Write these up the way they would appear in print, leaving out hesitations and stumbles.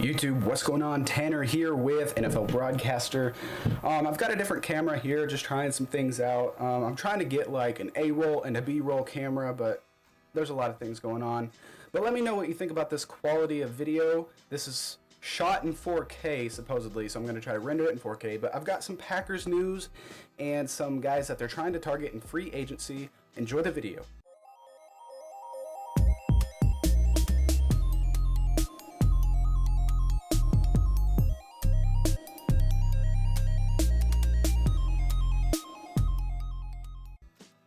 YouTube, what's going on? Tanner here with NFL Broadcaster. I've got a different camera here, just trying some things out. I'm trying to get like an A-roll and a B-roll camera, but there's a lot of things going on. But let me know what you think about this quality of video. This is shot in 4K supposedly, so I'm going to try to render it in 4K. But I've got some Packers news and some guys that they're trying to target in free agency. Enjoy the video.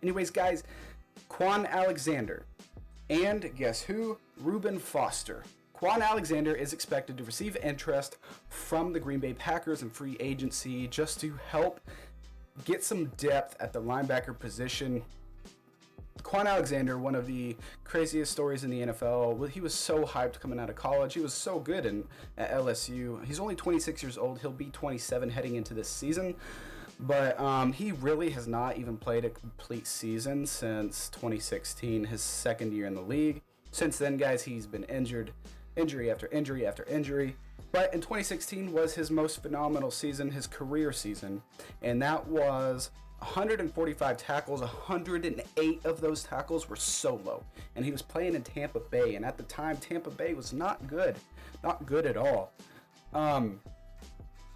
Anyways, guys, Kwon Alexander, and guess who? Reuben Foster. Kwon Alexander is expected to receive interest from the Green Bay Packers in free agency just to help get some depth at the linebacker position. Kwon Alexander, one of the craziest stories in the NFL. He was so hyped coming out of college. He was so good at LSU. He's only 26 years old. He'll be 27 heading into this season. But he really has not even played a complete season since 2016, his second year in the league. Since then, guys, he's been injury after injury after injury. But in 2016 was his most phenomenal season, his career season. And that was 145 tackles, 108 of those tackles were solo. And he was playing in Tampa Bay. And at the time, Tampa Bay was not good at all.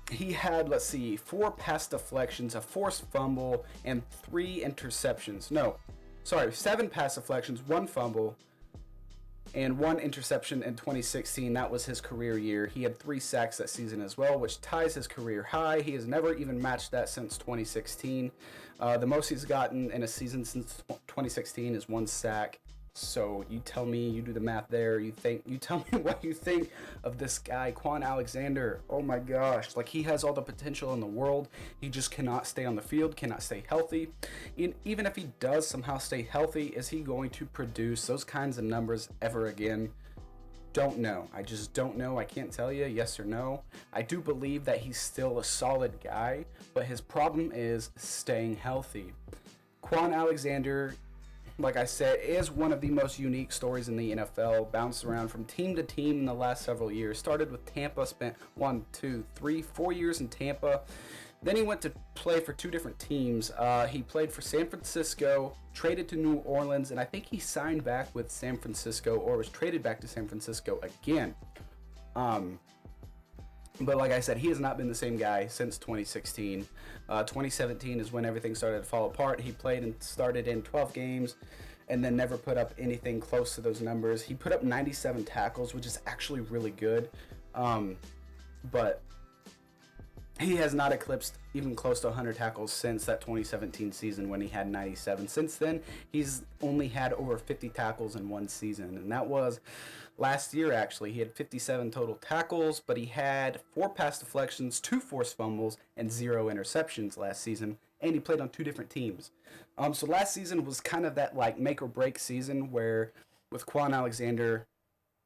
He had, 4 pass deflections, a forced fumble, and 3 interceptions. 7 pass deflections, 1 fumble, and 1 interception in 2016. That was his career year. He had 3 sacks that season as well, which ties his career high. He has never even matched that since 2016. The most he's gotten in a season since 2016 is 1 sack. So you tell me, you do the math there. You tell me what you think of this guy, Kwon Alexander. Oh my gosh, he has all the potential in the world. He just cannot stay on the field, cannot stay healthy. Even if he does somehow stay healthy, is he going to produce those kinds of numbers ever again? Don't know. I just don't know. I can't tell you yes or no. I do believe that he's still a solid guy, but his problem is staying healthy. Kwon Alexander, like I said, is one of the most unique stories in the NFL. Bounced around from team to team in the last several years. Started with Tampa, spent 4 years in Tampa. Then he went to play for 2 different teams. He played for San Francisco, traded to New Orleans, and I think he signed back with San Francisco or was traded back to San Francisco again. But like I said, he has not been the same guy since 2016. 2017 is when everything started to fall apart. He played and started in 12 games and then never put up anything close to those numbers. He put up 97 tackles, which is actually really good. But he has not eclipsed even close to 100 tackles since that 2017 season when he had 97. Since then, he's only had over 50 tackles in one season, and that was last year actually. He had 57 total tackles, but he had 4 pass deflections, 2 forced fumbles, and 0 interceptions last season, and he played on 2 different teams. So last season was kind of that make or break season where with Kwon Alexander,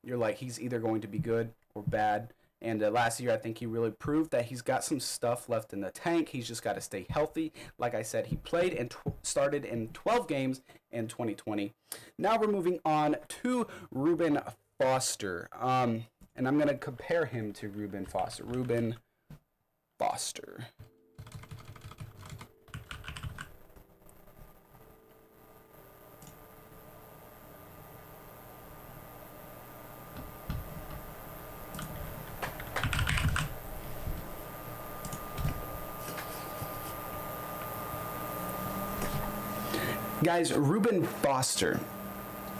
you're he's either going to be good or bad. And last year, I think he really proved that he's got some stuff left in the tank. He's just got to stay healthy. Like I said, he played and started in 12 games in 2020. Now we're moving on to Reuben Foster. And I'm going to compare him to Reuben Foster. Reuben Foster. Guys, Reuben Foster,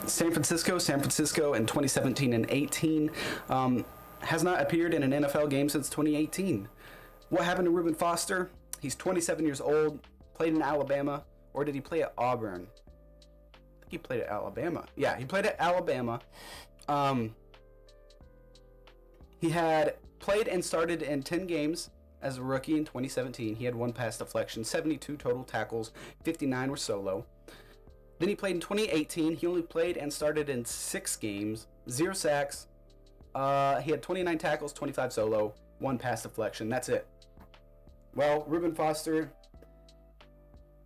San Francisco in 2017 and 18, has not appeared in an NFL game since 2018. What happened to Reuben Foster? He's 27 years old, played in Alabama, or did he play at Auburn? I think he played at Alabama. Yeah, he played at Alabama. He had played and started in 10 games as a rookie in 2017. He had 1 pass deflection, 72 total tackles, 59 were solo. Then he played in 2018. He only played and started in 6 games, 0 sacks. He had 29 tackles, 25 solo, 1 pass deflection. That's it. Well, Reuben Foster,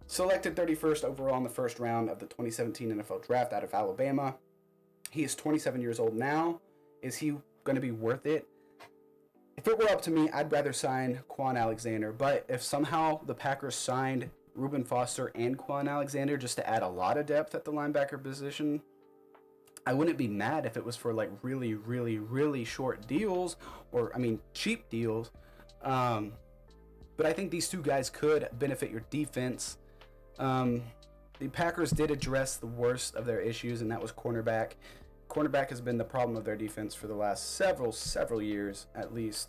selected 31st overall in the first round of the 2017 NFL Draft out of Alabama. He is 27 years old now. Is he going to be worth it? If it were up to me, I'd rather sign Kwon Alexander. But if somehow the Packers signed Reuben Foster and Kwon Alexander just to add a lot of depth at the linebacker position, I wouldn't be mad if it was for like really, really, really short deals, or I mean cheap deals. But I think these two guys could benefit your defense. The Packers did address the worst of their issues, and that was cornerback. Cornerback has been the problem of their defense for the last several years at least.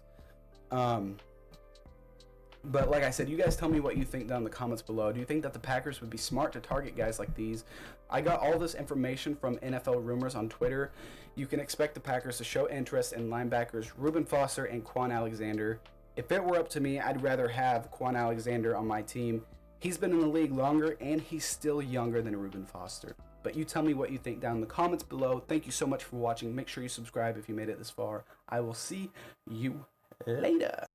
But like I said, you guys tell me what you think down in the comments below. Do you think that the Packers would be smart to target guys like these? I got all this information from NFL Rumors on Twitter. You can expect the Packers to show interest in linebackers Reuben Foster and Kwon Alexander. If it were up to me, I'd rather have Kwon Alexander on my team. He's been in the league longer, and he's still younger than Reuben Foster. But you tell me what you think down in the comments below. Thank you so much for watching. Make sure you subscribe if you made it this far. I will see you later.